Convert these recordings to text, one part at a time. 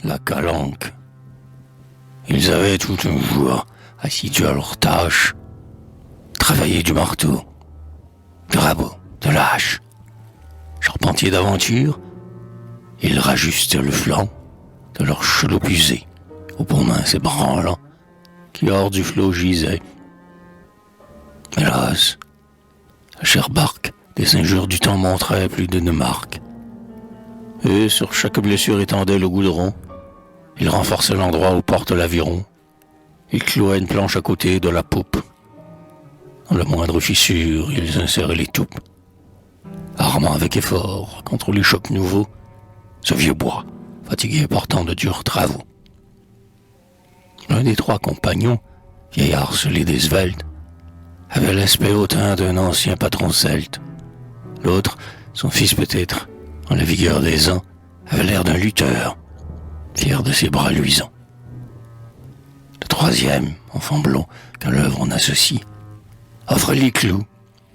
la calanque. Ils avaient tout un jour assidus à leur tâche, travailler du marteau, du rabot, de l'âche. Charpentiers d'aventure, ils rajustaient le flanc de leur chelot usé, aux peaux minces et branlants, qui hors du flot gisaient. Hélas, la chère barque des injures du temps montrait plus d'une marque. Et sur chaque blessure étendait le goudron. Il renforçait l'endroit où porte l'aviron. Il clouait une planche à côté de la poupe. Dans la moindre fissure, ils inséraient les toupes. Armant avec effort contre les chocs nouveaux, ce vieux bois, fatigué portant de durs travaux. L'un des trois compagnons, vieillard solide et svelte, avait l'aspect hautain d'un ancien patron celte. L'autre, son fils peut-être, en la vigueur des ans, avait l'air d'un lutteur, fier de ses bras luisants. Le troisième, enfant blond, qu'à l'œuvre on associe, offrait les clous,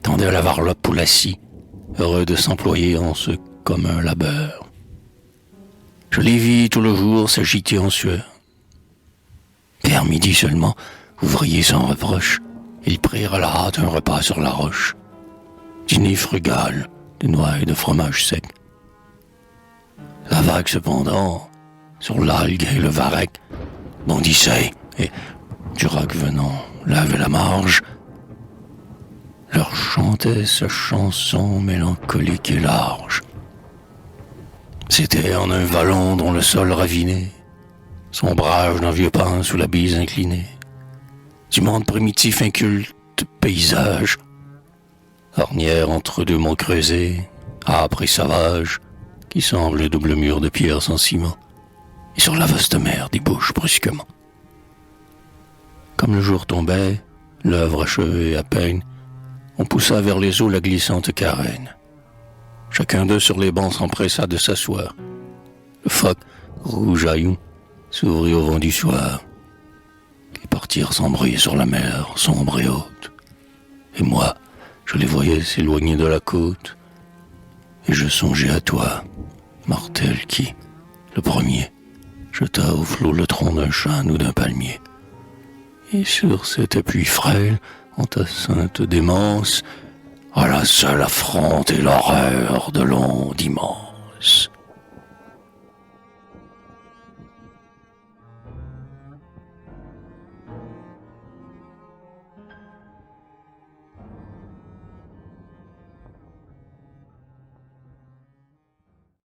tendait la varlope pour la scie, heureux de s'employer en ce commun labeur. Je les vis tout le jour s'agiter en sueur. Vers midi seulement, ouvriers sans reproche, ils prirent à la hâte un repas sur la roche. Dîner frugal, de noix et de fromage sec. La vague cependant, sur l'algue et le varech, bondissait, et, du rack venant laver la marge, leur chantait sa chanson mélancolique et large. C'était en un vallon dont le sol raviné, sombrage d'un vieux pin sous la bise inclinée, du monde primitif inculte paysage, ornière entre deux monts creusés, âpre et sauvage, qui semble double mur de pierre sans ciment, et sur la vaste mer débouche brusquement. Comme le jour tombait, l'œuvre achevée à peine, on poussa vers les eaux la glissante carène. Chacun d'eux sur les bancs s'empressa de s'asseoir. Le phoque, rouge haillon, s'ouvrit au vent du soir, qui partirent sans bruit sur la mer sombre et haute. Et moi, je les voyais s'éloigner de la côte, et je songeais à toi, mortel qui, le premier, jeta au flot le tronc d'un chêne ou d'un palmier. Et sur cet appui frêle, en ta sainte démence, à la seule affronte et l'horreur de l'onde immense.